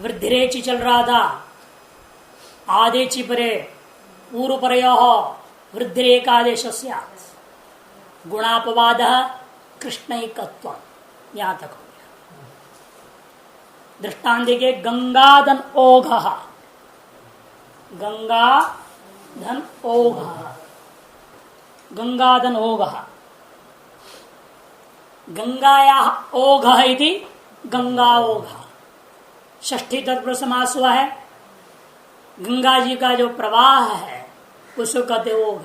वृद्धिरेचि चल रहा था, आदेचि परे पूर्व पर वृद्धिरेकादेश गुणापवाद कृष्णैकत्व, यहां तक हो गया। दृष्टांत देखिए, गंगाधन ओघ, गंगाधन ओघ, गंगाधन ओघ, गंगाया ओघ इति गंगा ओघ, षष्ठी तत्पुरुष समास हुआ है। गंगा जी का जो प्रवाह है उसको कहते ओघ।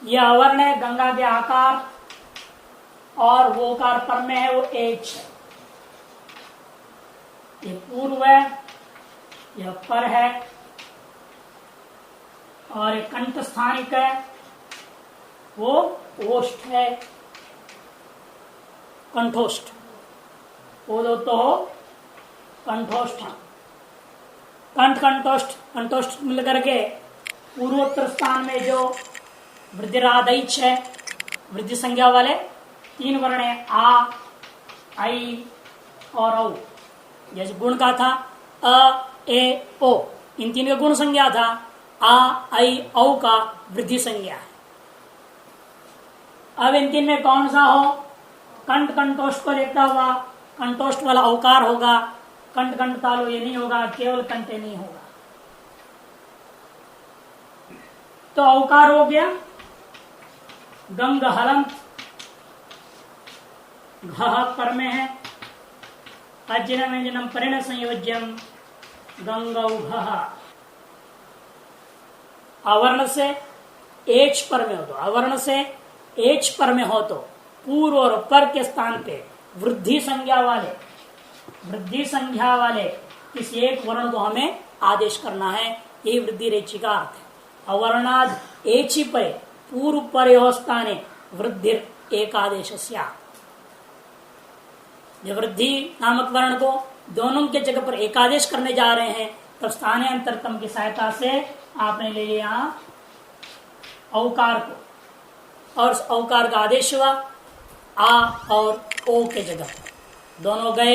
यह अवर्ण है, गंगा के आकार और वो कार पर में है, वो एच है। ये पूर्व है, यह पर है, और एक कंठ स्थानिक है, वो ओष्ठ है, कंठोष्ठ, वो दो तो हो कंठोष्ठ, कंठ कंठोष्ठ, कंठोष्ठ मिलकर के पूर्वोत्तर स्थान में जो वृद्धिरादैच है, वृद्धि संज्ञा वाले तीन वर्ण है, आ, आई और औ। जैसे गुण का था अ, ए, ओ, इन तीन का गुण संज्ञा था, आ, आई, औ का वृद्धि संज्ञा है। अब इन तीन में कौन सा हो? कंठ कंठोष्ठ को देखता हुआ कंठोष्ठ वाला औकार होगा, कंठ कंठ तालु ये नहीं होगा, केवल कंठे नहीं होगा। तो औकार हो गया गंग हलंत, घ पर में है, अज्जनम व्यंजनम परिण संयोज्यम गंगौघ। अवर्ण से एच पर में हो तो, अवर्ण से एच पर में हो तो पूर्व और पर के स्थान पे वृद्धि संज्ञा वाले किसी एक वर्ण को हमें आदेश करना है। यही वृद्धि रेचि का अर्थ है। अवर्णाद एचि पर पूर्व पर स्थाने वृद्धि एकादेश। जब वृद्धि नामक वर्ण को दोनों के जगह पर एकादेश करने जा रहे हैं, तब स्थानीय अंतरतम की सहायता से आपने ले लिया औकार को, और औकार का आदेश हुआ आ और ओ के जगह पर। दोनों गए,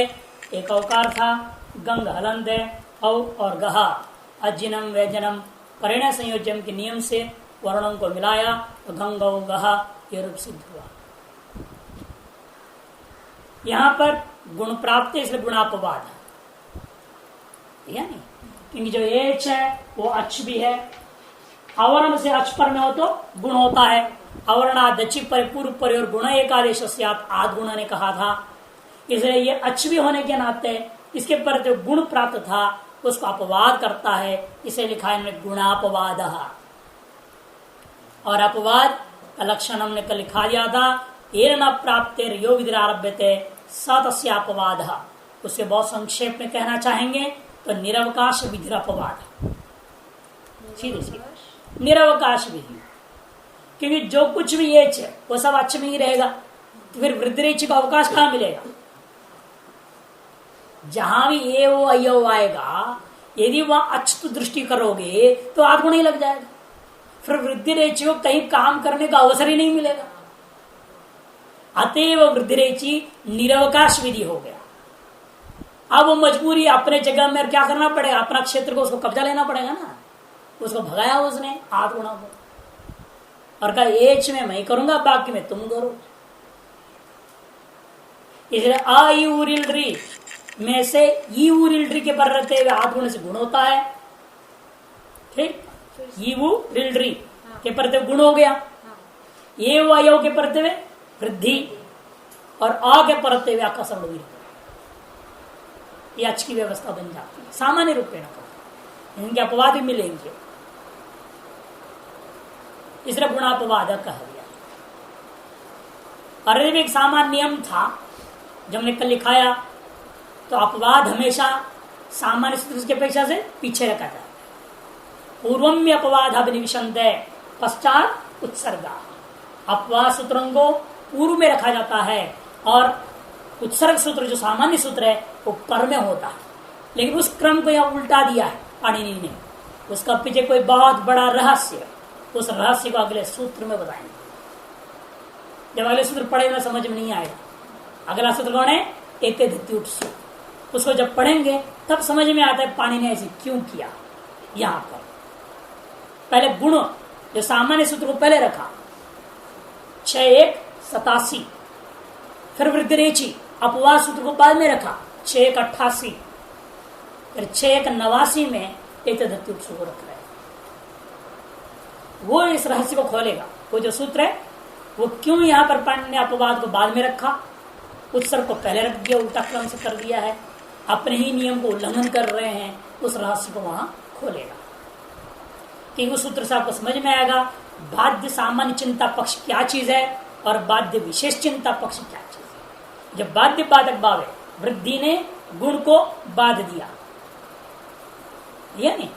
एक औकार था गंग हलंत है, औ और गहा अज्जिनम व्यजनम परिणय संयोजन के नियम से वर्णों को मिलाया तो गंगौ गहा ये रूप सिद्ध हुआ। यहां पर गुण प्राप्त है, इसलिए गुणापवाद है नहीं, क्योंकि जो एच है वो अच भी है। अवर्ण से अच पर में हो तो गुण होता है। अवर्णादचि पर पूर्व पर और गुण एकादेश आद गुण ने कहा था, इसलिए ये अच भी होने के नाते इसके पर जो गुण प्राप्त था उसको अपवाद करता है, इसे लिखा है गुणापवाद। और अपवाद का लक्षण हमने कल लिखा दिया था, ये न प्राप्त यो विधिरारभ्यते सतस्यापवाद। उसे बहुत संक्षेप में कहना चाहेंगे तो निरवकाश विधिरापवाद, सीधे सीधे निरवकाश विधि। क्योंकि जो कुछ भी एच है वो सब अच्छ में ही रहेगा, तो फिर वृद्धिरेच का अवकाश कहां मिलेगा? जहां भी ए ओ अयो आएगा, यदि वह अच्छ दृष्टि करोगे तो आत्मा नहीं लग जाएगा, फिर वृद्धिरेच को कहीं काम करने का अवसर ही नहीं मिलेगा। अतएव वृद्धिरेची निरवकाश विधि हो गया। अब वो मजबूरी अपने जगह में क्या करना पड़ेगा, अपना क्षेत्र को उसको कब्जा लेना पड़ेगा ना। उसको भगाया उसने आठ गुणा को और कहा एच में मैं करूंगा, बाकी में तुम करो। इसलिए आ ई उरिल री में से ई उरिल री के पर रहते हुए आठ गुण से गुण होता है। ठीक, ई वो रिल री के परते गुण हो गया, ये वायु के परते हुए वृद्धि और आ के परते हुए आकर्षण भी, ये आज की व्यवस्था बन जाती है सामान्य रूप में। इनके अपवाद भी मिलेंगे, इसलिए गुणापवाद कहा गया। और भी एक सामान्य नियम था जब हमने कल लिखाया, तो अपवाद हमेशा सामान्य सूत्र की अपेक्षा से पीछे रखा जाता है। पूर्वम में अपवाद अभिनिविशंत है, पश्चात उत्सर्गा। अपवाद सूत्रों को पूर्व में रखा जाता है और उत्सर्ग सूत्र जो सामान्य सूत्र है वो पर में होता है। लेकिन उस क्रम को यहाँ उल्टा दिया है पाणिनि ने, उसका पीछे कोई बहुत बड़ा रहस्य, उस रहस्य को अगले सूत्र में बताएंगे। जब अगले सूत्र पढ़े ना समझ में नहीं आएगा। अगला सूत्र कौन है? एते द्वितीयुट सूत्र, उसको जब पढ़ेंगे तब समझ में आता है पाणिनि ने ऐसे क्यों किया। यहां पर पहले गुण जो सामान्य सूत्र को पहले रखा 6-1-87, फिर वृद्धिरेचि अपवाद सूत्र को बाद में रखा 6-1-88, फिर 6-1-89 में एक धरती को रख रहे हैं। वो इस रहस्य को खोलेगा। वो जो सूत्र है वो क्यों यहां पर पाणिनि ने अपवाद को बाद में रखा, उत्सर्ग को पहले रख दिया, उल्टा क्रम से कर दिया है, अपने ही नियम को उल्लंघन कर रहे हैं, उस रहस्य को वहां खोलेगा। कि उस सूत्र से आपको समझ में आएगा बाध्य सामान्य चिंता पक्ष क्या चीज है और बाध्य विशेष चिंता पक्ष क्या चीज है। जब बाध्य बाधक भाव है, वृद्धि ने गुण को बाध दिया, नहीं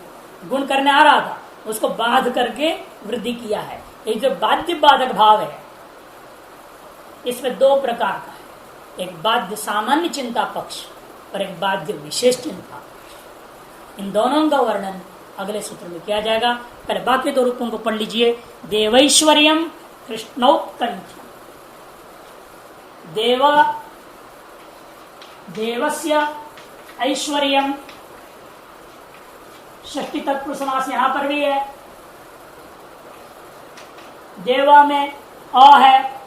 गुण करने आ रहा था उसको बाध करके वृद्धि किया है। ये जो बाध्य बाधक भाव है इसमें दो प्रकार का है, एक बाध्य सामान्य चिंता पक्ष और एक बाध्य विशेष चिंता पक्ष। इन दोनों का वर्णन अगले सूत्र में किया जाएगा। पहले बाकी दो रूपों को पढ़ लीजिए। देवैश्वर्यम कृष्णौत्कंठ्यम, देवस्य ऐश्वर्यम, षष्ठी तत्पुरुष समास यहां पर भी है। देवा में अ है,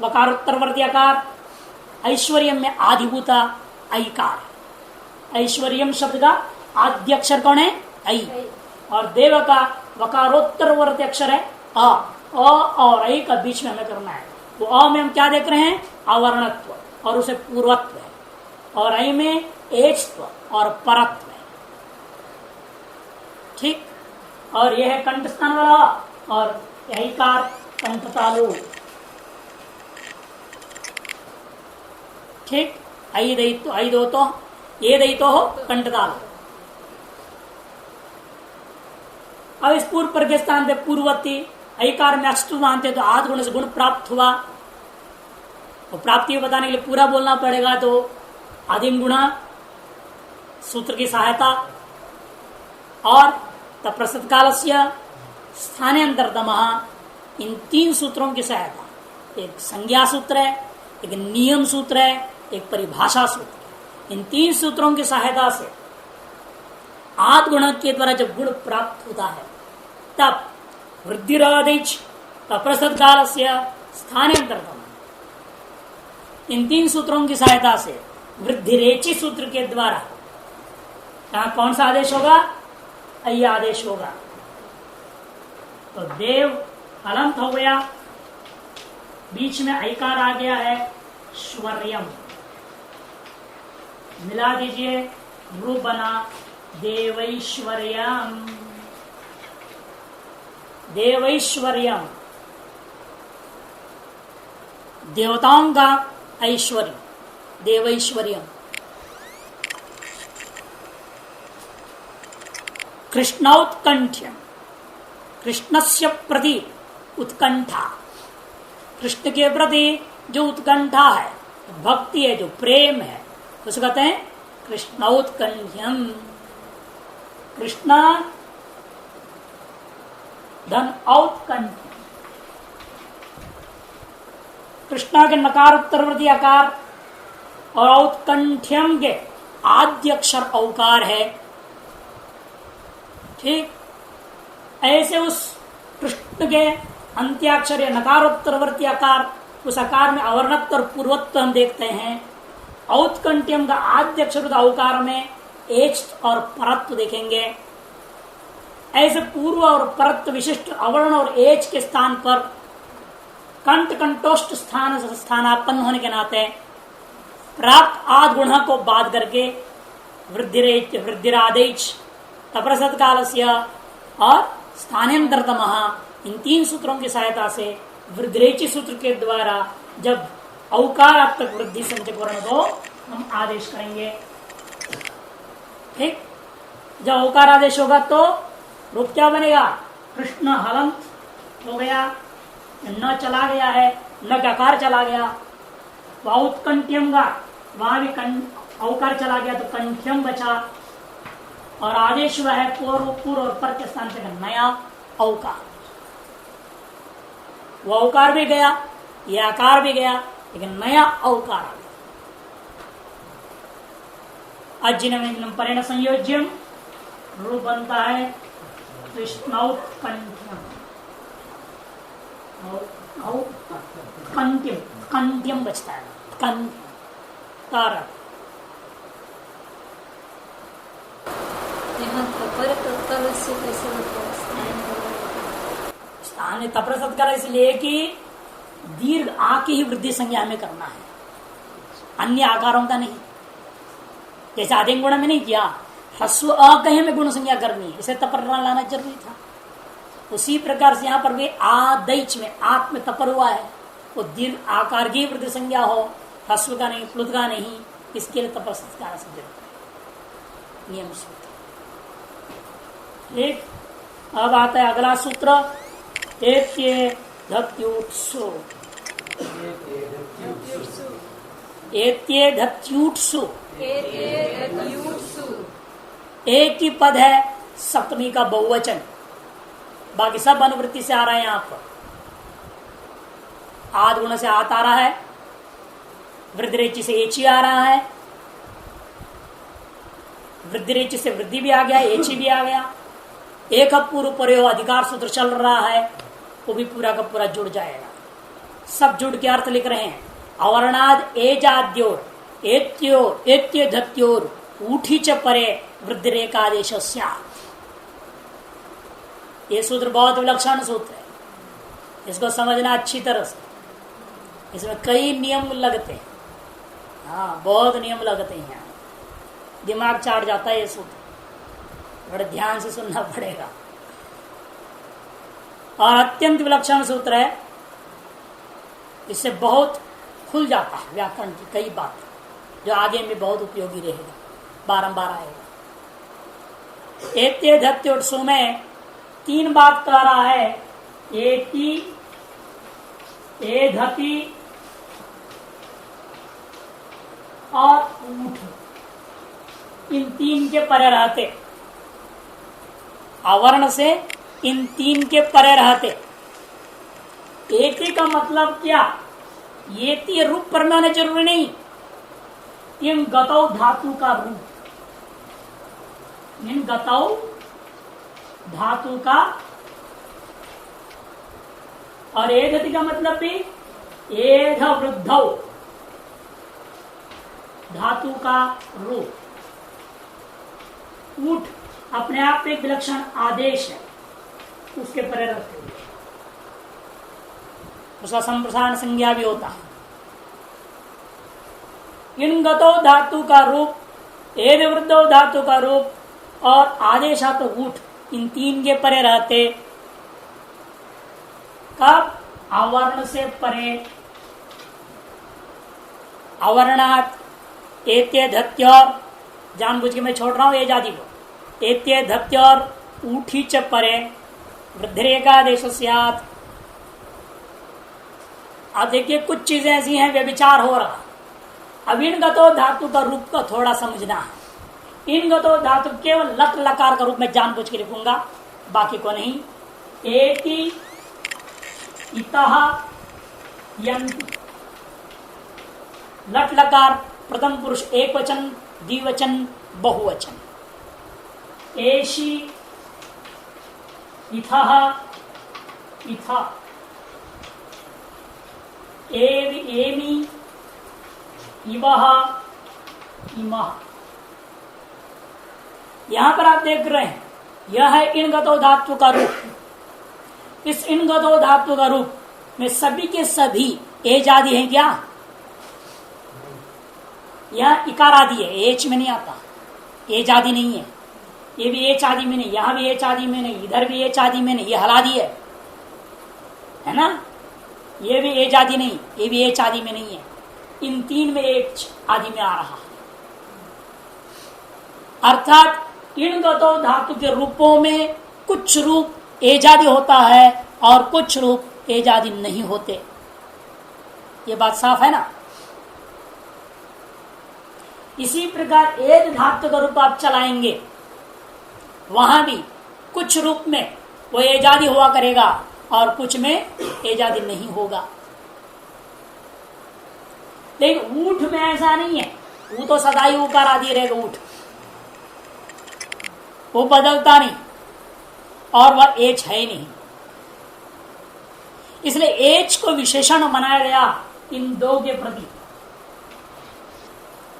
वकारोत्तरवर्ती आकार, ऐश्वर्यम में आधिभूता ऐकार। ऐश्वर्यम शब्द का आद्य अक्षर कौन है? ऐ, और देव का वकारोत्तरवर्ती अक्षर है अ और ऐ का बीच में हमें करना है। तो अ में हम क्या देख रहे हैं? अवर्णत्व और उसे पूर्वत्व है, और ऐ में एचत्व और परत्व है। ठीक, और यह है कंठ स्थान वाला, और यही कार कंठ तालु। ठीक, ऐ दयित्व ऐ दो तो ये दयित्व हो कंठ तालु। अब इस पूर्व पर के स्थान पे पूर्ववर्ती ऐकार में अष्ट मानते तो आध गुण से गुण प्राप्त हुआ। तो प्राप्ति को बताने के लिए पूरा बोलना पड़ेगा, तो आदिम गुणा सूत्र की सहायता और तप्रसत काल स्थाने अंतरतम, इन तीन सूत्रों की सहायता। एक संज्ञा सूत्र है, एक नियम सूत्र है, एक परिभाषा सूत्र। इन तीन सूत्रों की सहायता से आद गुण के द्वारा जब गुण प्राप्त होता है तब वृद्धिरादेश तप्रसत काल स्थाने अंतरतम, इन तीन सूत्रों की सहायता से वृद्धिरेचि सूत्र के द्वारा यहां कौन सा आदेश होगा? ऐ आदेश होगा। तो देव हलंत हो गया, बीच में ऐकार आ गया है श्वर्यम, मिला दीजिए, रूप बना देवैश्वर्यम। देवैश्वर्यम देवताओं का ऐश्वर्य, देवैश्वर्यम। कृष्णौत्कंठ्यम, कृष्णस्य प्रति उत्कंठा, कृष्ण के प्रति जो उत्कंठा है, भक्ति है, जो प्रेम है, उसे कहते हैं कृष्णौत्कंठ्यम। कृष्ण धन औत्कंठ्यम, कृष्णा के नकार उत्तरवर्ती आकार और औत्कंठ्यम के आद्य अक्षर औकार है। ठीक, ऐसे उस कृष्ण के अंत्याक्षर या नकारोत्तरवर्ती आकार, उस आकार में अवर्णत्व और पूर्वत्व हम देखते हैं। औत्कंठ्यम का आद्य अक्षर औकार में एच और परत्व देखेंगे। ऐसे पूर्व और परत्व विशिष्ट अवर्ण और एच के स्थान पर कंठ कंठोष्ट स्थानापन्न होने के नाते प्राप्त आद गुण को बाध करके वृद्धिरादेश तप्रसत काल और स्थानांतरतम, इन तीन सूत्रों की सहायता से वृद्धिरेचि सूत्र के द्वारा जब औकारात्मक वृद्धि संचक वर्ण को हम आदेश करेंगे। ठीक, जब औकार आदेश होगा तो रूप क्या बनेगा? कृष्ण हलंत हो गया, न चला गया है, न गकार चला गया। उत्कंठ्यम का वहां भी औकार चला गया तो कंठ्यम बचा, और आदेश हुआ है पूर्व और पर के स्थान पे नया औकार। वो औकार भी गया, ये आकार भी गया, लेकिन नया औकार आ गया। अज्जिनम परेण संयोज्यम रूप बनता है कृष्णौत्कंठ्यम कंट्यम कंट्यम बचता है स्थान तपर सत्कार इसलिए कि दीर्घ आ की ही वृद्धि संज्ञा में करना है, अन्य आकारों का नहीं। जैसे आदिम गुण में नहीं किया, ह्रस्व अ कहे में गुण संज्ञा करनी है, इसे तपर लाना जरूरी था। उसी प्रकार से यहाँ पर भी आदैच में आत्म में तपर हुआ है, वो दीर्घ आकार की वृद्धि संज्ञा हो, ह्रस्व का नहीं, प्लुत का नहीं, इसके लिए तपर सत्कार से नियम सूत्र। ठीक, अब आता है अगला सूत्र एत्येधत्युत्सु। एत्येधत्युत्सु एक ही पद है, सप्तमी का बहुवचन, बाकी सब अनुवृत्ति से आ रहा है। यहाँ पर आद गुण से आत आ रहा है, वृद्धिरेचि से एची आ रहा है, वृद्धिरेचि से वृद्धि भी आ गया, एची भी आ गया। एक पूर्व प्रयोग अधिकार सूत्र चल रहा है, वो भी पूरा का पूरा जुड़ जाएगा। सब जुड़ के अर्थ लिख रहे हैं। अवर्णाद एजाद्योर एत्योर एत्येधत्योर ऊठी च परे वृद्धिरेकादेश स्यात्। ये सूत्र बहुत विलक्षण सूत्र है, इसको समझना अच्छी तरह से। इसमें कई नियम लगते हैं, हाँ बहुत नियम लगते हैं, यहाँ दिमाग चाट जाता है ये सूत्र, बड़े ध्यान से सुनना पड़ेगा। और अत्यंत विलक्षण सूत्र है, इससे बहुत खुल जाता है व्याकरण की कई बातें, जो आगे में बहुत उपयोगी रहेगा, बारंबार आएगा। एत्येधत्युत्सु में तीन बात कह रहा है, एति एधति और ऊठ, इन तीन के परे रहते, आवरण से इन तीन के परे रहते। एति का मतलब क्या, ये रूप पर में होने जरूरी नहीं, इन गतौ धातु का रूप, इन गतौ धातु का, और एधति का मतलब भी एध वृद्धौ धातु का रूप। ऊठ अपने आप में एक विलक्षण आदेश है, उसके परे रखते हुए उसका संप्रसारण संज्ञा भी होता है। इन गतो धातु का रूप, एद वृद्धो धातु का रूप और आदेशात ऊठ, इन तीन के परे रहते। कब, आवरण से परे। अवर्णात एत्येधत्योर, जानबूझ के मैं छोड़ रहा हूं ये जाति को, एत्येधत्योर ऊठी च परे वृद्धिरेकादेश स्यात्। अब देखिए कुछ चीजें ऐसी हैं, व्यभिचार हो रहा। अब इन गतो धातु का रूप का थोड़ा समझना है। इन गतो धातु केवल लट लकार का रूप में जानबूझ के लिखूंगा, बाकी को नहीं। एति इतः यन्ति, लट लकार प्रथम पुरुष एक वचन, द्विवचन, बहुवचन। एषि इथः इथा, एवि एमि इवः इमः। यहां पर आप देख रहे हैं, यह है इनगतो धातु का रूप। इस इनगतो धातु का रूप में सभी के सभी एज आदि है क्या? यह इकार आदि है, एच में नहीं आता, एज आदि नहीं है। ये भी एच आदि में नहीं, यहां भी एच आदि में नहीं, इधर भी एच आदि में नहीं, ये हलादि है ना। ये भी एच आदि नहीं, ये भी एच आदि में नहीं है। इन तीन में एच आदि में आ रहा है। अर्थात इन गतो धातु के रूपों में कुछ रूप एजादि होता है और कुछ रूप एजादि नहीं होते। ये बात साफ है ना। इसी प्रकार एज धातु का रूप आप चलाएंगे, वहां भी कुछ रूप में वो एजादि हुआ करेगा और कुछ में एजादि नहीं होगा। लेकिन ऊठ में ऐसा नहीं है, वो तो सदाई उकार आदि रहेगा ऊठ। वो बदलता नहीं और वह एच है ही नहीं, इसलिए एच को विशेषण बनाया गया इन दो के प्रति,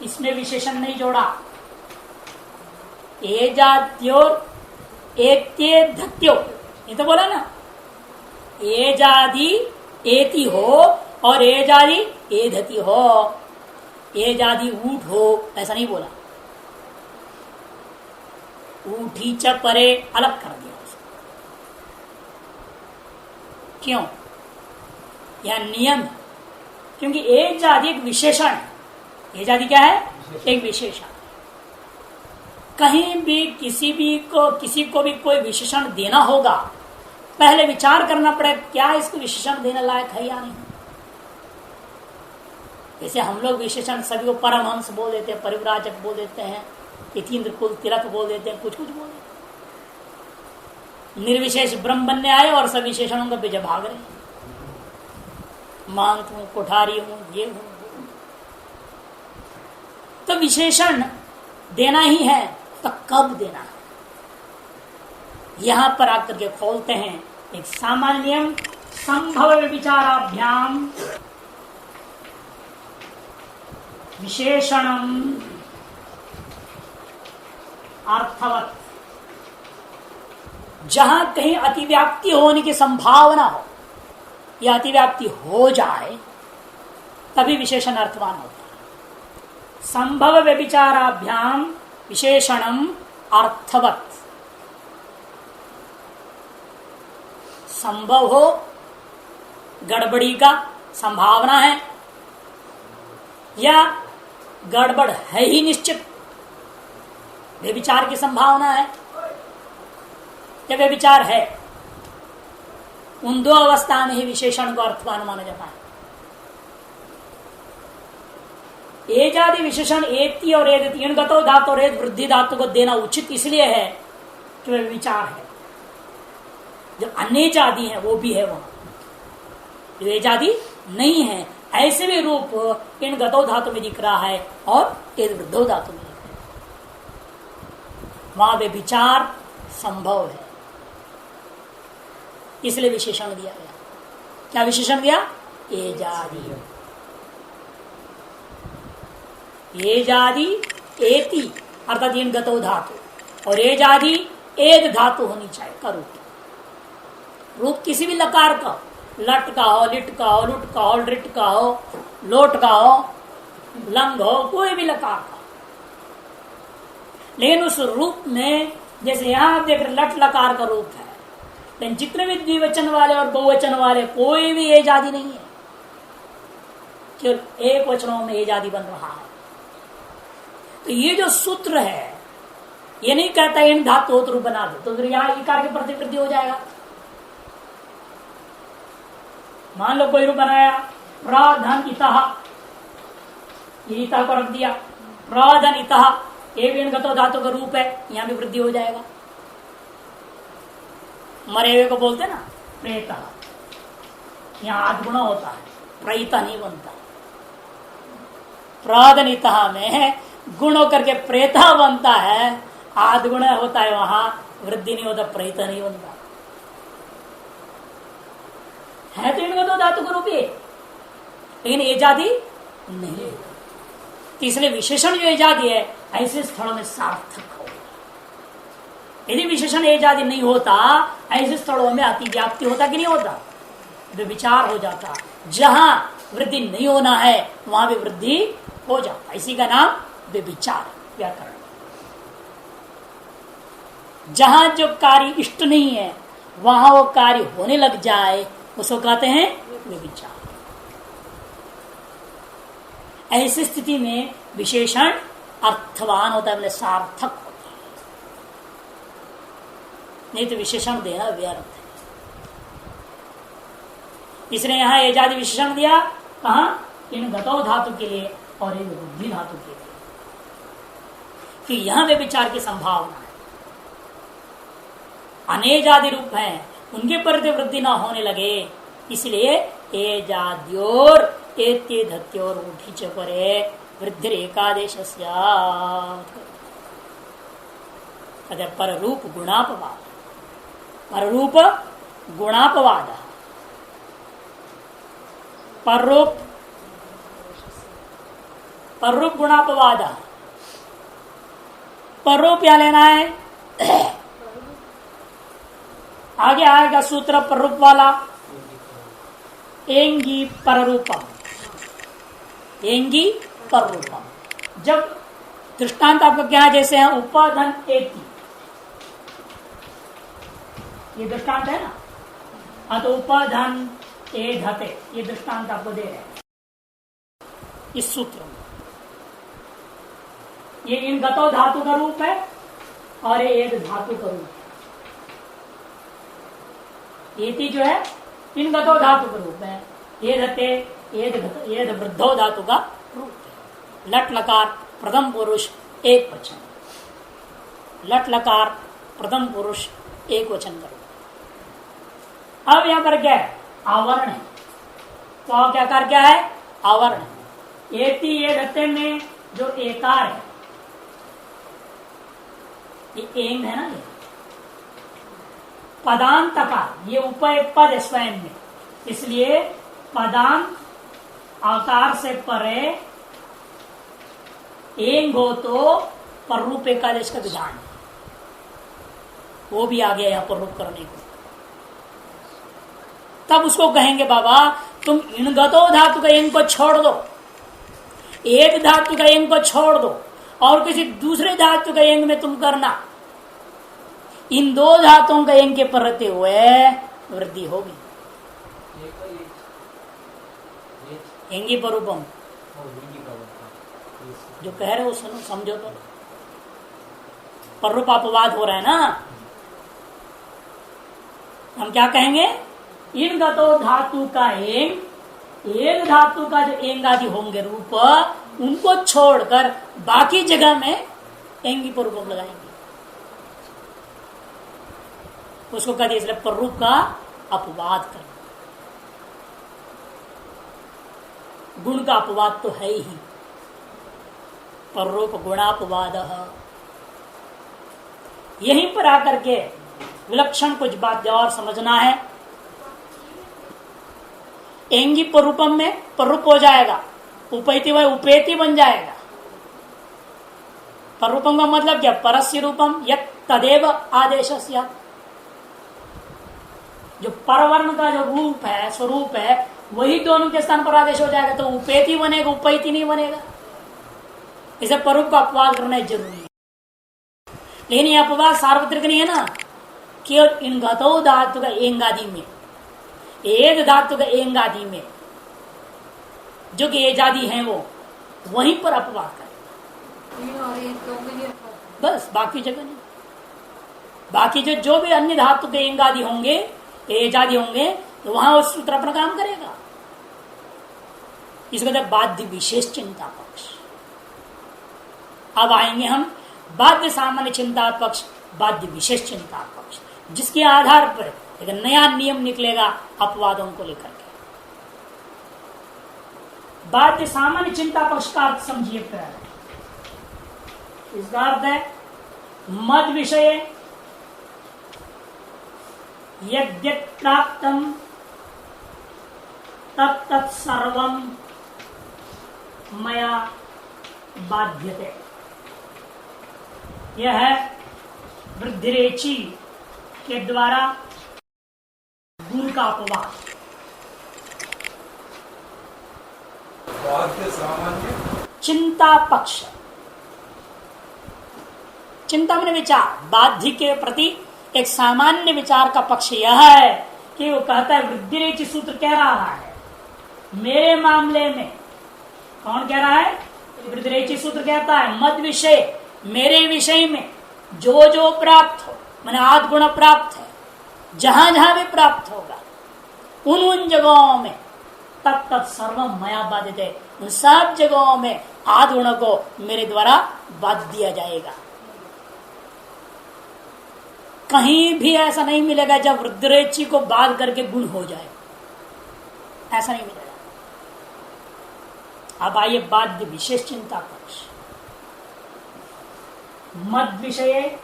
इसमें विशेषण नहीं जोड़ा। एजाद्योर एत्ये धत्यो, ये तो बोला ना, एजादि एति हो और एजादि एधति हो, एजादि ऊठ हो, ऐसा नहीं बोला। ऊठी च परे अलग कर दिया उसको। क्यों? यह नियम, क्योंकि एजादि एक विशेषण है। एजादि क्या है? एक विशेषण। कहीं भी किसी को भी कोई विशेषण देना होगा, पहले विचार करना पड़ेगा क्या इसको विशेषण देने लायक है या नहीं। जैसे हम लोग विशेषण सभी को परमहंस बोल देते हैं, परिव्राजक बोल देते हैं, यतीन्द्र कुल तिलक बोल देते हैं, कुछ कुछ बोल देते हैं। निर्विशेष ब्रह्म बनने आए और सब विशेषणों का पीछे भाग रहे, महंत हूं, कोठारी हूं, ये हूं। तो विशेषण देना ही है, तो कब देना है, यहां पर आकर के खोलते हैं एक सामान्य नियम। संभव विचाराभ्याम विशेषणम अर्थवत, जहां कहीं अतिव्याप्ति होने की संभावना हो या अतिव्याप्ति हो जाए तभी विशेषण अर्थवान होता है। संभव व्यभिचाराभ्याम विशेषणम अर्थवत, संभव हो, गड़बड़ी का संभावना है या गड़बड़ है ही निश्चित, व्यभिचार की संभावना है या व्यभिचार है, उन दो अवस्था में ही विशेषण को अर्थवान माना जाता है। एजादि विशेषण एति और एदति, इन गतो धातु और एद वृद्धि धातु को देना उचित इसलिए है कि वह विचार है। जो अनेजादि है वो भी है, वहां जो एजादि नहीं है ऐसे भी रूप इन गतो धातु में दिख रहा है और एद वृद्धो धातु में दिख रहा है, वहां वे विचार संभव है, इसलिए विशेषण दिया गया। क्या विशेषण दिया? एजादि। एजादि एति अर्थात इन गतो धातु और एजादि एद धातु होनी चाहिए का रूप किसी भी लकार का, लट का हो, लिट का हो, लुट का हो, लिट का हो, लोट का हो, लंग हो, कोई भी लकार का, लेकिन उस रूप में जैसे यहां आप देख रहे लट लकार का रूप है, लेकिन जितने भी द्विवचन वाले और बहुवचन वाले कोई भी एजादि नहीं है, केवल एक वचनों में एजादि बन रहा है। तो ये जो सूत्र है ये नहीं कहता इन धातु रूप बना दो, तो यहां इकार की प्रतिवृद्धि हो जाएगा। मान लो कोई रूप बनाया प्राधन इतः, इतः को रख दिया, प्राधन इतः, ये भी इनगतो धातु का रूप है, यहां भी वृद्धि हो जाएगा। मरे हुए को बोलते ना प्रेत, यहां आधगुण होता है, प्रयता नहीं बनता। प्राधनिता में गुण होकर के प्रेता बनता है, आधगुण होता है, वहां वृद्धि नहीं होता, प्रयता नहीं बनता है। तो इनका तो धातु का रूप है, लेकिन एजादि नहीं, तो इसलिए विशेषण जो एजादि है ऐसे स्थलों में सार्थक हो। यदि विशेषण एजादि नहीं होता, ऐसे स्थलों में अतिव्याप्ति होता कि नहीं होता, तो विचार हो जाता। जहां वृद्धि नहीं होना है वहां भी वृद्धि हो जाता, इसी का नाम व्यभिचार व्याकरण। जहां जो कार्य इष्ट नहीं है वहां वो कार्य होने लग जाए, उसको कहते हैं व्यभिचार। ऐसी स्थिति में विशेषण अर्थवान होता है, सार्थक होता है, नहीं तो विशेषण देना व्यर्थ है। इसने यहां एजादि विशेषण दिया, कहा इन गतो धातु के लिए और इन वृद्धि धातु के लिए, कि यहां व्यभिचार की संभावना है। अनेजादि रूप हैं, उनके परिधि वृद्धि ना होने लगे, इसलिए एजाद्योर एत्ये धत्योर ऊठी च परे वृद्धि एकादेश। कहते पर रूप गुणापवाद, पर रूप गुणापवाद, पर रूप गुणापवाद। पर रूप क्या लेना है? आगे आएगा सूत्र पर रूप वाला, एंगी पररूपम, एंगी पररूपम। जब दृष्टांत आपका क्या है, जैसे है उपाधन एति, ये दृष्टांत है ना, हाँ तो उपाधन ए धते, ये दृष्टांत आपको दे रहे हैं इस सूत्र में। ये इन गतो धातु का रूप है और ये एक धातु का रूप है। एति जो है इन गतो धातु का रूप है, ये धते ये वृद्धो धातु का रूप है। लट लकार प्रथम पुरुष एक वचन, लट लकार प्रथम पुरुष एक वचन करो। अब यहां पर क्या है? आवरण है। तो अब क्या कर क्या है? आवरण है। एति ये धते में जो एकार है, ये एंग है ना, ये पदांत का, ये उपय पद है स्वयं में, इसलिए पदांत आकार से परे एंग हो तो पर रूप एकादेश का विधान है, वो भी आ गया यहां पर रूप करने को। तब उसको कहेंगे बाबा तुम इन गतो धातु का एंग को छोड़ दो, एक धातु का एंग को छोड़ दो और किसी दूसरे धातु का एंग में तुम करना, इन दो धातुओं का एंग के पर रहते हुए वृद्धि होगी। एंगी परूपम जो कह रहे हो सुनो, समझो तो। पररूप अपवाद हो रहा है ना, हम क्या कहेंगे? इन गतो धातु का एंग, एक धातु का जो एंग आदि होंगे रूप, उनको छोड़कर बाकी जगह में एंगी परूपम लगाएंगे, उसको कहते हैं। इसलिए पररूप का अपवाद करना, गुण का अपवाद तो है ही, पररूप गुणापवाद। यहीं पर आकर के विलक्षण कुछ बात और समझना है। एंगी पररूपम में पररूप हो जाएगा, उपैति व उपेति बन जाएगा। पररूपम का मतलब क्या? परस्य रूपम यत् तदेव आदेश, जो परवर्ण का जो रूप है, स्वरूप है, वही दोनों के स्थान पर आदेश हो जाएगा, तो उपेति बनेगा, उपैति नहीं बनेगा। इसे पररूप का अपवाद करना जरूरी है। लेकिन यह अपवाद सार्वत्रिक नहीं है ना, केवल इन गतो धातु का एंग आदि में, एक धातु का एंग आदि में जो कि एजादि है वो वहीं पर अपवाद करेगा, बस बाकी जगह नहीं। बाकी जो भी अन्य धातु के एंग आदि होंगे, एजादि होंगे, तो वहां वो सूत्र अपना काम करेगा। इसको कहते बाध्य विशेष चिंता पक्ष। अब आएंगे हम बाध्य सामान्य चिंता पक्ष, बाध्य विशेष चिंता पक्ष, जिसके आधार पर एक नया नियम निकलेगा अपवादों को लेकर के। बाध्य सामान्य चिंता पक्ष का अर्थ समझिए पहले। इसका अर्थ है मद विषय यद्यत् प्राप्तम तत्तत् सर्वं मया बाध्यते। यह है वृद्धिरेचि के द्वारा गुण का अपवाद। बाध्य सामान्य चिंता पक्ष, चिंता में विचार, बाध्य के प्रति एक सामान्य विचार का पक्ष यह है कि वो कहता है, वृद्धिरेचि सूत्र कह रहा है मेरे मामले में। कौन कह रहा है? वृद्धिरेचि सूत्र कहता है मद विषय, मेरे विषय में जो जो प्राप्त हो, मैंने आद गुण प्राप्त है, जहां जहां भी प्राप्त होगा उन जगहों में तत् तत् सर्वम मया बाध्यते, उन सब जगहों में आद गुण को मेरे द्वारा बाध दिया जाएगा। कहीं भी ऐसा नहीं मिलेगा जब वृद्धिरेचि को बाध करके गुण हो जाए, ऐसा नहीं मिलेगा। अब आइए बाध्य विशेष चिंता पक्ष। मद विषय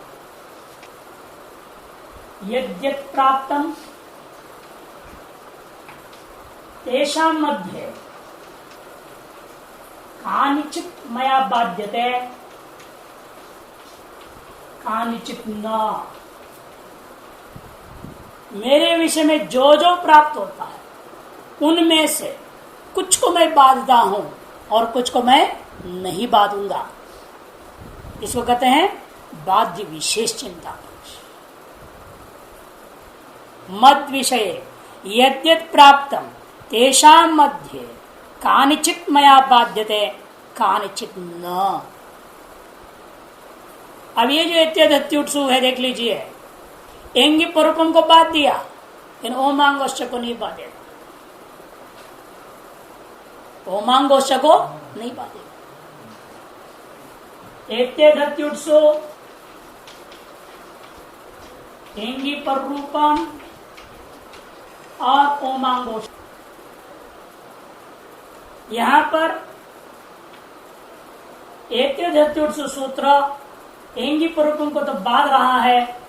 यद्यत् प्राप्तम तेषां मध्ये कानिचित् मया बाध्यते कानिचित् न। मेरे विषय में जो जो प्राप्त होता है उनमें से कुछ को मैं बांधता हूं और कुछ को मैं नहीं बांधूंगा। इसको कहते हैं बाध्य विशेष चिंता। मद विषय यद्यत् प्राप्तम तेषां मध्ये कानिचित् मया बाध्यते कानिचित् न। अब ये जो इत्यादत्युत्सु है देख लीजिए, एंगी परूपम को बाध दिया, इन ओमांगोश्च को नहीं बाधेगा। ओमांगोश्च को नहीं बाधेगा। इत्यादत्युत्सु एंगी परूपम और ओमांगोश्च, यहां पर एत्योत्सु सूत्र एंगी परूपम को तो बाध रहा है,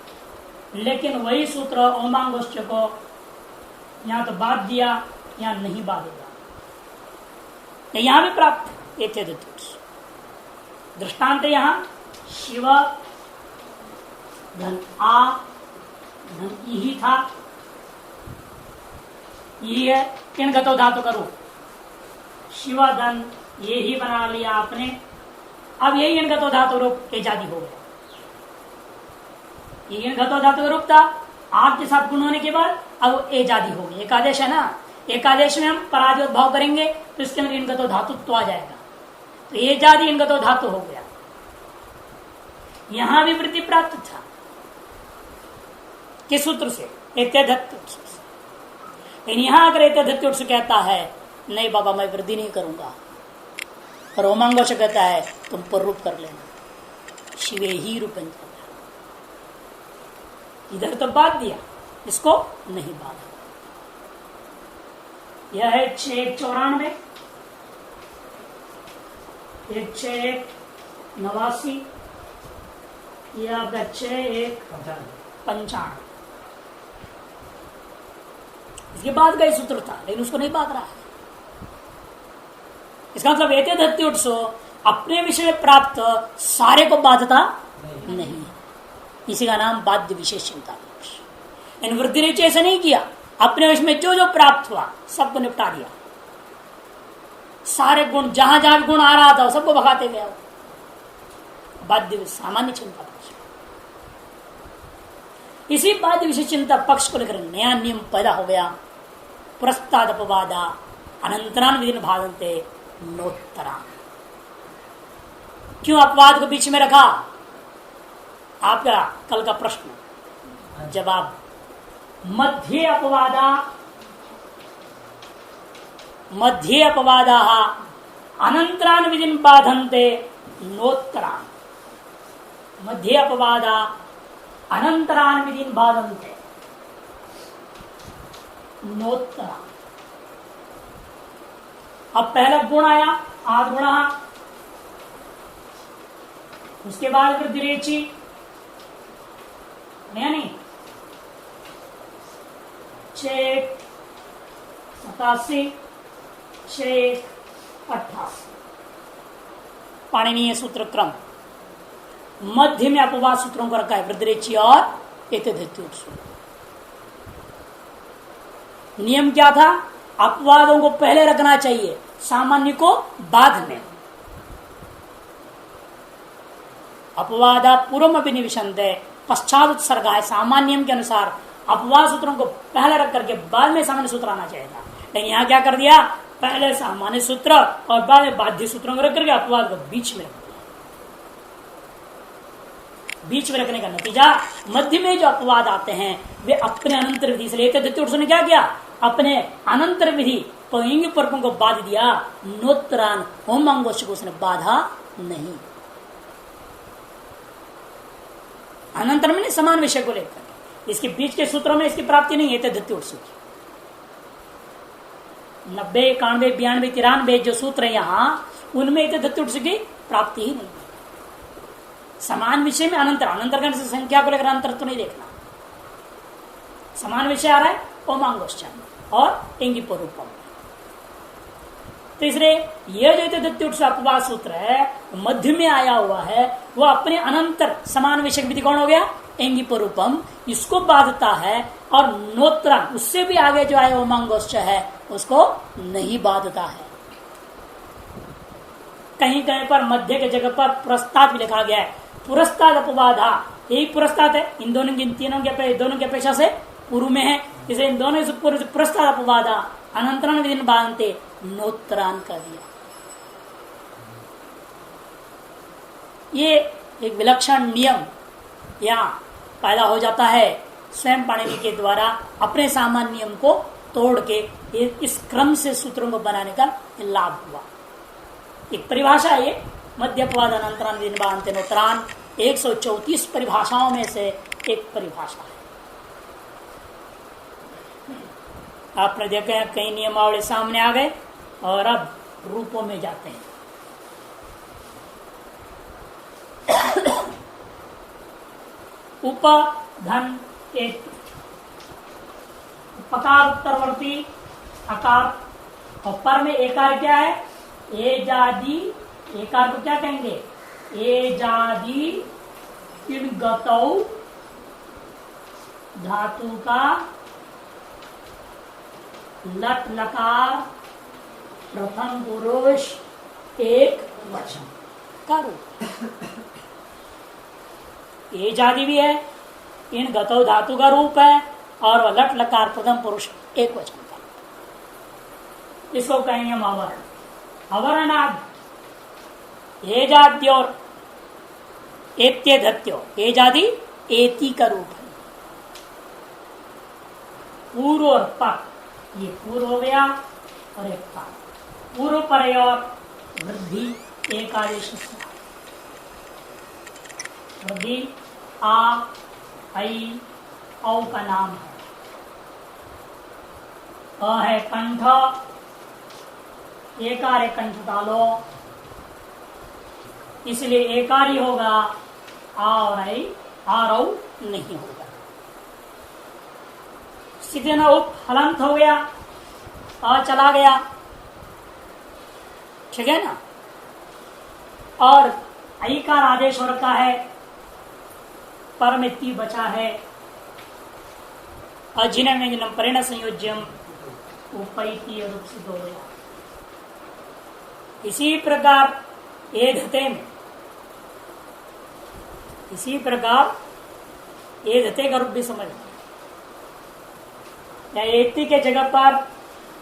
लेकिन वही सूत्र ओमांगोश्च को यहां तो बाध दिया, यहां नहीं बाधेगा। यहां भी प्राप्त एत्योत्सु दृष्टांत यहां शिव धन आ धन ही था, ये किन गतो धातु का रूप शिवधन, ये ही बना लिया आपने। अब यही इनका तो धातु रूप एजादी हो गया। ये इनका तो धातु रूप था, आठ के साथ गुण होने के बाद अब एजादी हो गई। एकादेश है ना, एकादेश में हम पराजोत भाव करेंगे तो इसके अंदर इनका तो धातुत्व आ जाएगा, तो एजादी इनका तो धातु हो गया। यहां भी वृद्धि प्राप्त था किस सूत्र से? एत्यधत्युत्सु से। लेकिन यहां अगर एत्यधत्युत्सु कहता है नहीं बाबा मैं वृद्धि नहीं करूंगा, और ओमांगोश कहता है तुम पर रूप कर लेना, शिवे ही रूपन, इधर तो बात दिया, इसको नहीं बाधा। यह है 694, 689, यह आपका 6195। इसके बाद का सूत्र था, लेकिन उसको नहीं बात रहा है। इसका मतलब एत्यदत्युत्सु अपने विषय में प्राप्त सारे को बाधता नहीं, इसी का नाम बाध्य विशेष चिंता। इन वृद्धि ने ऐसा नहीं किया, अपने विषय में जो जो प्राप्त हुआ सबको निपटा दिया, सारे गुण जहां जहां गुण आ रहा था सबको भगाते गया। बाध्य सामान्य चिंता पक्ष, इसी बाध्य विशेष चिंता पक्ष को लेकर नया नियम पैदा हो गया। पुरस्ताद अपवादा अनंतरान विधिन भागंते नोत्तरा। क्यों अपवाद को बीच में रखा? आपका कल का प्रश्न जवाब। मध्ये अपवादा अनंतरान विधिन बाधन्ते नोत्तरान। मध्ये अपवादा अनंतरान विधिन बाधन्ते नोत्तरान। अब पहला गुण आया आद गुण, उसके बाद फिर दिरेची नहीं 687 688 पाणिनीय सूत्र क्रम। मध्य में अपवाद सूत्रों को रखा है, वृद्धिरेची और एतद्हेतुत्सु। नियम क्या था? अपवादों को पहले रखना चाहिए, सामान्य को बाद में। अपवादा पूर्व अभिनिविशन्ते पश्चात उत्सर्ग है। सामान्य नियम के अनुसार अपवाद सूत्रों को पहले रख करके बाद में सामान्य सूत्र आना चाहिए था, लेकिन यहां क्या कर दिया? पहले सामान्य सूत्र और बाद में बाध्य सूत्रों को रख करके अपवाद को बीच में रख दिया। बीच में रखने का नतीजा मध्य में जो अपवाद आते हैं वे अपने अनंतर विधि से लेते थे। उसने क्या किया? अपने अनंतर विधि पौंग पर्पों को बाध दिया, नोत्तरान होमांगोश को उसने बाधा नहीं। अनंतर में नहीं, समान विषय को लेकर। इसके बीच के सूत्रों में इसकी प्राप्ति नहीं है। 90, 91, 92, 93 जो सूत्र है यहां, उनमें एतद्दत्युत्सु की प्राप्ति ही नहीं। समान विषय में अनंतर, अनंतर का संख्या को लेकर अंतर तो नहीं देखना। समान विषय आ रहा है ओमांगोश्चम और इंगिपुरूपम। तीसरे ये जो द्वितीय अपवाद सूत्र है मध्य में आया हुआ है, वो अपने अनंतर समान विषय विधि कौन हो गया? इंगिपुरूपम, इसको बाधता है। और नोत्र उससे भी आगे जो है ओमांगोश्च है उसको नहीं बाधता है। कहीं कहीं पर मध्य के जगह पर पुरस्ताद भी लिखा गया है। पुरस्ताद अपवादा, यही पुरस्ताद है, इन दोनों की अपेक्षा से पूर्व में है, इसे इन दोनों से पूर्व से पुरस्ताद अपवादा अनंतरण विधि बांधते नोत्रान कर दिया। ये एक विलक्षण नियम यहाँ पैदा हो जाता है स्वयं पाणिनि के द्वारा अपने सामान्य नियम को तोड़ के इस क्रम से सूत्रों को बनाने का लाभ हुआ। एक परिभाषा है ये मध्यपवाद अनंतरान विधिबांते नोत्रान 134 परिभाषाओं में से एक परिभाषा है। आपने देखा है कई नियमावली सामने आ गए और अब रूपों में जाते हैं। उपधन एक पकार उत्तरवर्ती अकार और पर में एकार क्या है? एजादि, एकार को क्या कहेंगे? एजादि इन गतौ धातु का लट लकार प्रथम पुरुष एक वचन का रूप। एजादि भी है, इन गतौ धातु का रूप है और लट लकार प्रथम पुरुष एक वचन का रूप। इसको कहेंगे हम आवरण। अवरणाद एजाद्योर एत्य धत्यो, एजादि एति का रूप है। पूर्व और पक, ये पूर्व हो गया और एक पक। पूर्व पर और वृद्धि एक आदेश वृद्धि आ आई औ का नाम है। अ है कंठ, एकार कंठ डालो, इसलिए एकार ही होगा, आ और आई आरौ नहीं होगा। स्थिति न उप हलंत हो गया, आ चला गया, ठीक है ना। और ऐकार आदेश हो रखा है, पर में ती बचा है। अजिनम व्यंजनम परिण संयोज्यम उपैती रूप सिद्ध हो गया। इसी प्रकार एधते में, इसी प्रकार एधते का रूप भी समझ या एति के जगह पर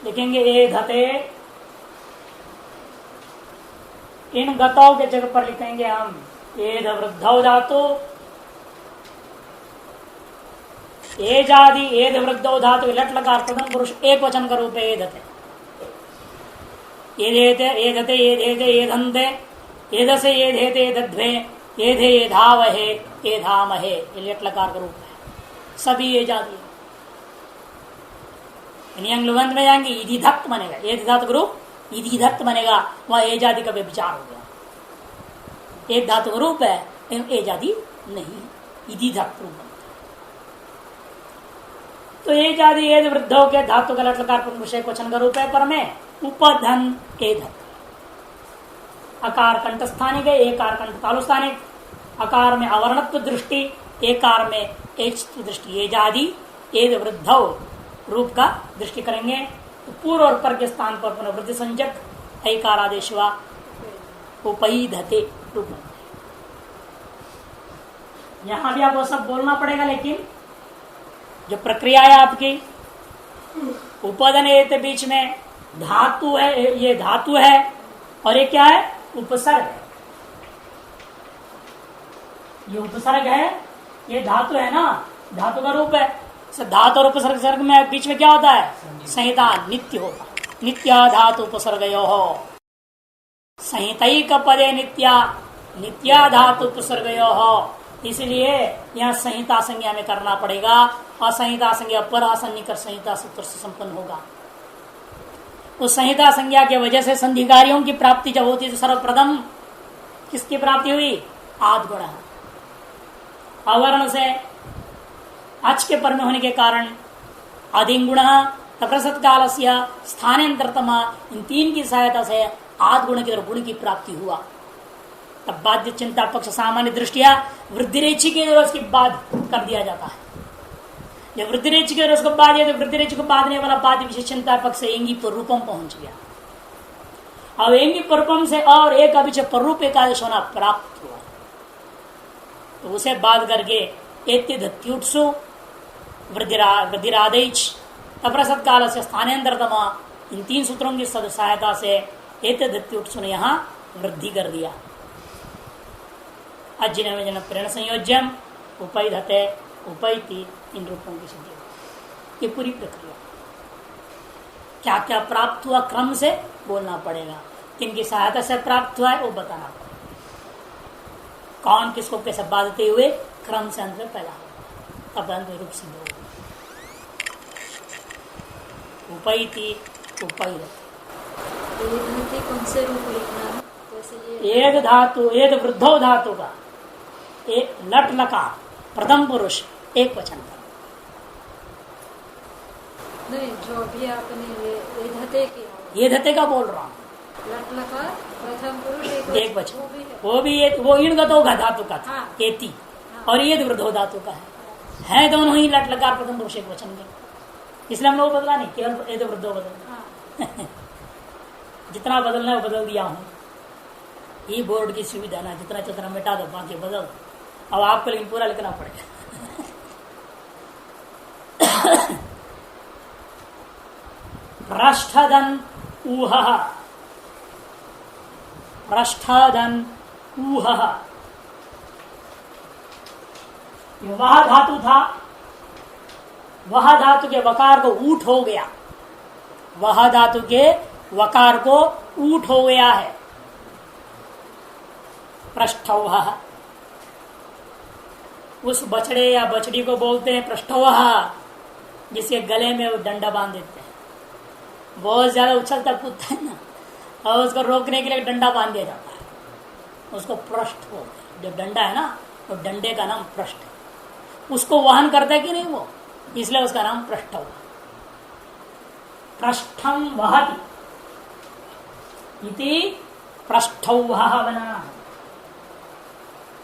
लिखेंगे एधते, इन गतों के जगह पर लिखेंगे हम एध वृद्धौ धातु, एजादि एध वृद्धौ धातु लट लकार प्रथम पुरुष एक वचन का रूप है एधते। एधेते एधते एधेते एधन्ते एधसे एधेते एधध्वे एधे एधावहे एधामहे, ये लट लकार का रूप है। सभी एजादि लुगंत में जाएंगे इधि धक्त बनेगा, एध धातु का रूप इधि धक्त बनेगा, वह एजादि का व्यभिचार हो गया। एक धातु का रूप है एजादि नहीं, इधि धक्त रूप। तो एजादि एद वृद्धों के धातु का लट लकार विषय क्वेश्चन का रूप है पर में उपधन एधत। अकार कंठस्थानिक है, एकार कंठ तालुस्थानिक, अकार में अवर्णत्व दृष्टि, एकार में एचत्व दृष्टि। एजादि एद वृद्धौ रूप का दृष्टि करेंगे तो पूर्व और पर के स्थान पर पुनर्वृद्धि संजक ऐकार आदेश हुआ उपैधते रूप। यहां भी आपको सब बोलना पड़ेगा, लेकिन जो प्रक्रिया है आपकी उपदन के बीच में धातु है, ये धातु है और ये क्या है? उपसर्ग है। ये उपसर्ग है, ये धातु है ना, धातु का रूप है। धातु और उपसर्ग सर्ग में बीच में क्या होता है? संहिता नित्य होता है। नित्या धातु उपसर्गयो हो संहितैक पदे नित्या, नित्या धातु उपसर्गयो हो, इसलिए यहाँ संहिता संज्ञा में करना पड़ेगा। और संहिता संज्ञा पर आसन्निकर संहिता सूत्र से संपन्न होगा। उस संहिता संज्ञा के वजह से संधिकारियों की प्राप्ति जब होती है तो सर्वप्रथम किसकी प्राप्ति हुई? आद गुण। अवर्ण से अच के पर में होने के कारण अधिगुण तप्रसत काल से स्थानांतरतमा, इन तीन की सहायता से आद गुण की गुण की प्राप्ति हुआ। तब बाध्य चिंता पक्ष सामान्य दृष्टिया वृद्धि रेची के द्वारा उसकी बाध कर दिया जाता है। जब वृद्धि रेची के उसको बाध तो वृद्धि रेची को बांधने वाला बाध्य विशेष चिंता पक्ष से एंगी पर रूपम पहुंच गया। अब एंगी पररूपम से और एक अभिचय पररूप एकादश होना प्राप्त हुआ, तो उसे बाध करके एत्युत्सु वृद्धिरादेश तप्रसत काल से स्थानांतरतमा, इन तीन सूत्रों की सहायता से एत्युत्सु ने यहाँ वृद्धि कर दिया। अज्जिन में जन प्रेरण संयोज्यम उपैधते उपैति, इन रूपों की सिद्धि। ये पूरी प्रक्रिया क्या क्या प्राप्त हुआ क्रम से बोलना पड़ेगा, किनकी सहायता से प्राप्त हुआ है वो बताना पड़ेगा, कौन किसको कैसे बांधते हुए क्रम से अंत में पैदा होगा, तब अंत में रूप सिद्ध होगा। उपैति उपैधते, कौन से रूप लिखना है? जैसे ये धातु एद वृद्धो धातु का एक लट लकार प्रथम पुरुष एक वचन का नहीं, जो भी आपने ये धते का बोल रहा हूँ, लट लकार प्रथम पुरुष एक वचन, वो इन गतों का धातु का था। हाँ। एति और ये वृद्धो धातु का है दोनों ही लट लकार प्रथम पुरुष एक वचन के, इसलिए हम लोग बदला नहीं, केवल ये वृद्धो बदल जितना बदलना है वो बदल दिया हूँ। ये बोर्ड की सुविधा ना, जितना चितना मिटा दो बाकी बदल। अब आपको लेकिन पूरा लिखना पड़ेगा। पृष्ठधन ऊह, पृष्ठधन ऊह, वह धातु था, वह धातु के वकार को ऊठ हो गया, वह धातु के वकार को ऊठ हो गया है। पृष्ठवः, उस बछड़े या बछड़ी को बोलते हैं पृष्ठवः, जिसके गले में वो डंडा बांध देते हैं। बहुत ज्यादा उछलता कूदता है ना, और उसको रोकने के लिए डंडा बांध दिया जाता है, उसको पृष्ठ बोलते हैं। जो डंडा है ना, वो डंडे का नाम पृष्ठ है। उसको वहन करता है कि नहीं वो, इसलिए उसका नाम पृष्ठवः। पृष्ठम वहति इति पृष्ठवः बनाना है।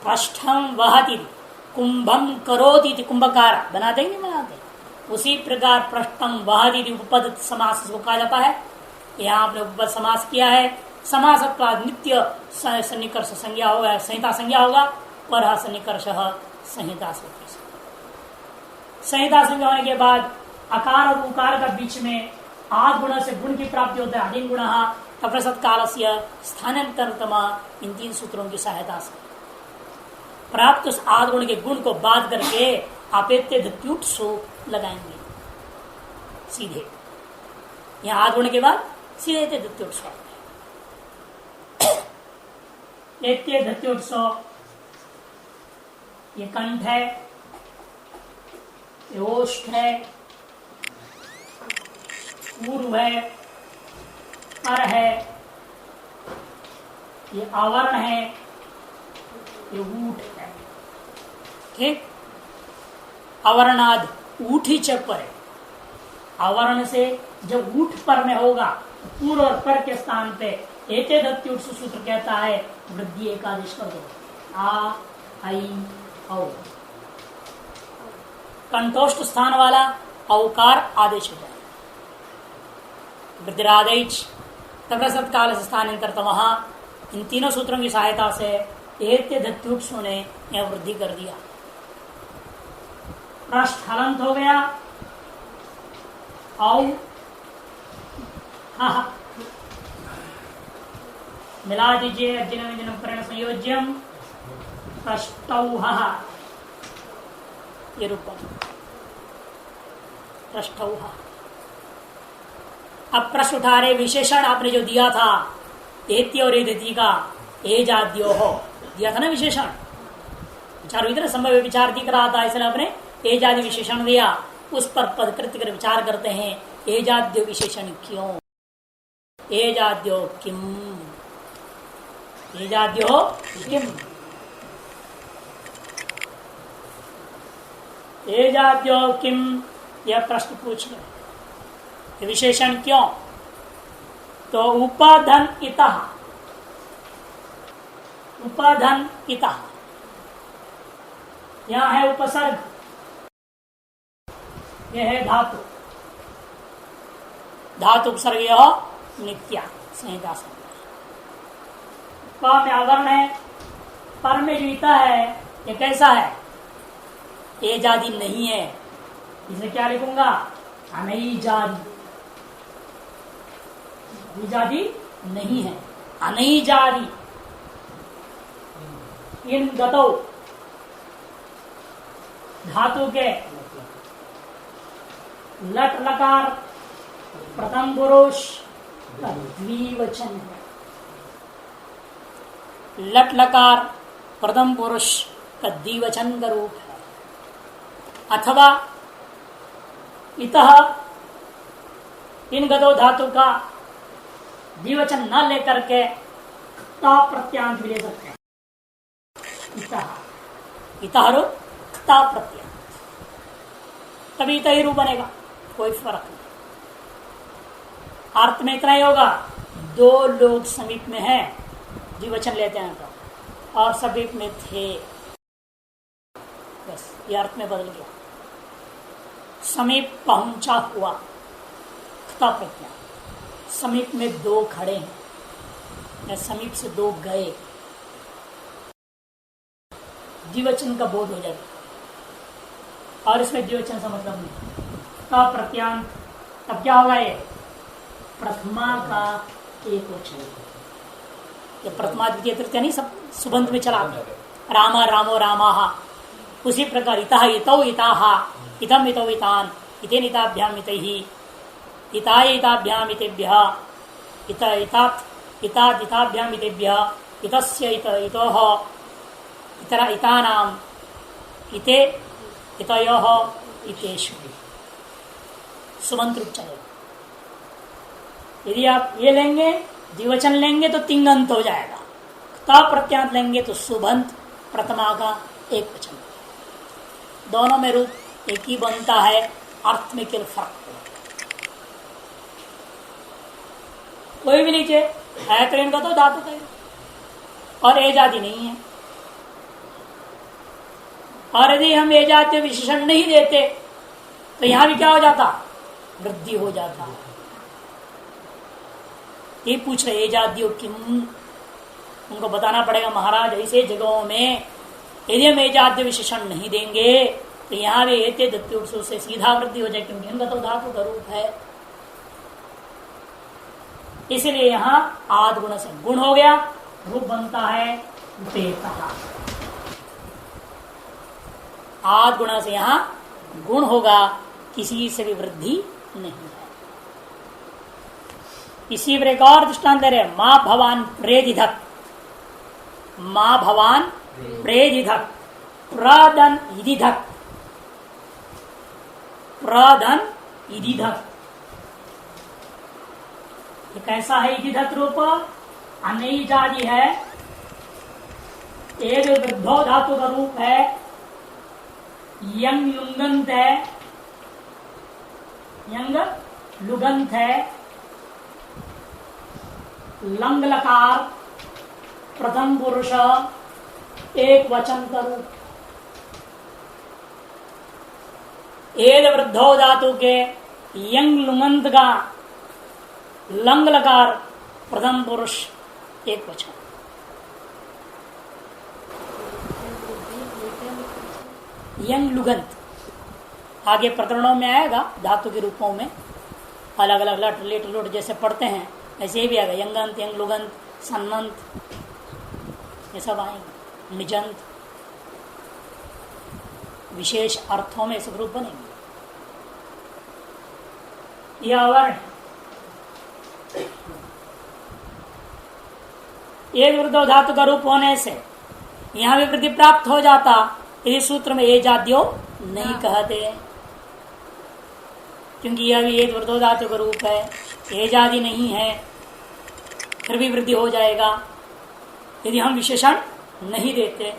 पृष्ठम वहति कुंभम करोति इति कुंभकार बनाते ही नहीं बनाते, उसी प्रकार पृष्ठम वहति उपपद समास को कहा जाता है। यहाँ आपने उपपद समास किया है। समास नित्य सन्निकर्ष संज्ञा होगा, संहिता संज्ञा होगा, पर सन्निकर्ष संहिता संहिता संज्ञा होने के बाद अकार और उकार का बीच में आद गुण से गुण की प्राप्ति होता है। अधिन गुण तप्रसत काल से स्थानांतरतमा, इन तीन सूत्रों की सहायता से प्राप्त उस आद गुण के गुण को बाध करके अपेत्य धत्युत्सु लगाएंगे सीधे। यहां आद गुण के बाद सीधे धत्युत्सु, एत्य धत्युत्सु, ये कंठ है, ये ओष्ठ है, पूर्व है, पर है, ये आवरण है, ये ऊठ है। ठीक, आवरणाद ऊठी च पर है। आवरण से जब ऊठ पर में होगा, पूर्व और पर के स्थान पे एते दत्युत्सु सूत्र कहता है वृद्धि एकादेश कर दो। आ आई औ, कंठोष्ठ स्थान वाला औकार आदेश हो जाए। वृद्धिरादेश तप्रसत काल से स्थानांतरतमः, इन तीनों सूत्रों की सहायता से एत्य धत्युत्सु ने यह वृद्धि कर दिया। पृष्ठ हलंत हो गया, औ मिला दीजिए। अर्जुन प्रण संयोज्यम पृष्ठौः, ये रूप पृष्ठौः। अब प्रश्न उठा रहे, विशेषण आपने जो दिया था एत्य और एदिति का, एजाद्यो हो दिया था ना विशेषण, विचार हुई थी ना, संभव विचार दिख रहा था, इसलिए आपने एजादि विशेषण दिया। उस पर पदकृत्य कर विचार करते हैं, एजाद्यो विशेषण क्यों, एजाद्यो किम, एजाद्यो किम। एजाद्यो किम, यह प्रश्न पूछ रहे विशेषण क्यों? तो उपाधन इतः, उपाधन इतः यहां है उपसर्ग, यह है धातु, धातु उपसर्ग यह नित्या संहिता से में आवरण है, पर में जो ईता है ये कैसा है? ए जादी नहीं है, इसे क्या लिखूंगा? अनई जादी, जादी नहीं है, अनई जादी। इन गतो धातु के लट लकार प्रथम पुरुष का द्विवचन है, लट लकार प्रथम पुरुष का द्विवचन का रूप है। अथवा इतः इन गतो धातु का द्विवचन न लेकर के ता प्रत्यांत भी ले सकते हैं। इतः इतः रूप ता प्रत्यांत, तभी इतः ही रूप बनेगा, कोई फर्क नहीं। अर्थ में इतना ही होगा, दो लोग समीप में हैं, द्विवचन लेते हैं तो, और समीप में थे, बस ये अर्थ में बदल गया। समीप पहुंचा हुआ, खता प्रत्याय, समीप में दो खड़े हैं या समीप से दो गए, द्विवचन का बोध हो जाएगा। और इसमें द्विवचन का मतलब नहीं, का प्रत्यांत, तब क्या होगा? ये प्रथमा का एक वचन, ये प्रथमा द्वितीय तृतीय नहीं, सब सुबंध में चला गया। रामा रामो रामाहा, उसी प्रकार इतः इतौ इताहा, इतम इतौ इतान, इतेन इताभ्याम इतैहि, इताय इताभ्याम इतेभ्यः, इत इतात् इताद् इताभ्याम इतेभ्यः, इतस्य इत इतोः, इतरा इतानाम, इते इतयोः, इतेषु, सुबंध रूप चलेगा। यदि आप ये लेंगे, द्विवचन लेंगे तो तिंगंत हो जाएगा, ता प्रत्यांत लेंगे तो सुबंध प्रथमा का एक वचन, दोनों में रूप एक ही बनता है, अर्थ में केवल फर्क होगा। कोई भी नीचे है तो इनका तो धातु का, और एजादी नहीं है। और यदि हम एजाद्य विशेषण नहीं देते तो यहां भी क्या हो जाता? वृद्धि हो जाता। ये पूछ रहे एजाद्यो किम, उनको बताना पड़ेगा महाराज, ऐसे जगहों में यदि हम एजाद्य विशेषण नहीं देंगे तो यहाँ भी एते दत्यों से सीधा वृद्धि हो जाए, क्योंकि इनका तो धातु का रूप है। इसलिए यहाँ आद गुण से गुण हो गया, रूप बनता है उपेता। आद गुण से यहाँ गुण होगा, किसी से भी वृद्धि नहीं है। इसी पर एक और दृष्टांत दे रहे, माँ भवान प्रेदिधक, माँ भवान प्रेदिधक, प्रधन इदिधक, प्रधन इदिधक। ये कैसा है इदिधक रूप? अनई जाति है, एक वृद्धो धातु का रूप है, यंग लुंगंत है, यंग लुगंत है, लंग लकार प्रथम पुरुष एक वचन का रूप। एक वृद्धो धातु के यंग लुंगंत का लंग लकार प्रथम पुरुष एक वचन। यंग लुगंत आगे प्रकरणों में आएगा, धातु के रूपों में अलग अलग लट लेट लुट जैसे पढ़ते हैं ऐसे ही भी आएगा। यंगंत, यंग लुगंत, सन्नंत, ये सब आएंगे। निजंत, विशेष अर्थों में सब रूप बनेंगे। यह वर्ण एक वृद्धो धातु का रूप होने से यहां भी वृद्धि प्राप्त हो जाता, इस सूत्र में ये जातियों नहीं कहते, क्योंकि यह भी एक वृद्धो धातु का रूप है, ये जाति नहीं है, फिर भी वृद्धि हो जाएगा यदि हम विशेषण नहीं देते।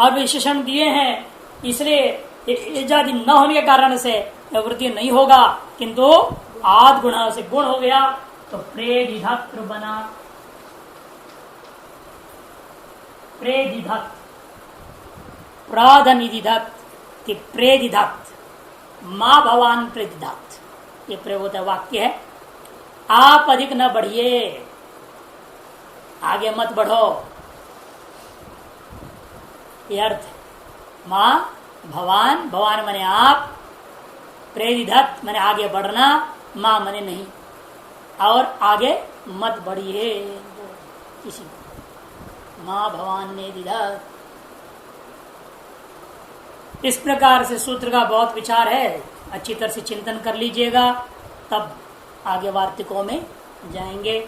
और विशेषण दिए हैं, इसलिए इजादि न होने के कारण से वृद्धि नहीं होगा, किंतु आद गुण से गुण हो गया तो प्रेदिधत्र बना। प्रेदिधत प्राधनिधिधत प्रेदिधत मां भवान प्रेदिधत, ये प्रयोग वाक्य है। आप अधिक न बढ़िए, आगे मत बढ़ो, ये अर्थ। मां भवान, भवान मने आप, प्रेरिधत मने आगे बढ़ना, मां मने नहीं, और आगे मत बढ़िए, इसी मां भवान ने दिधत। इस प्रकार से सूत्र का बहुत विचार है, अच्छी तरह से चिंतन कर लीजिएगा, तब आगे वार्तिकों में जाएंगे।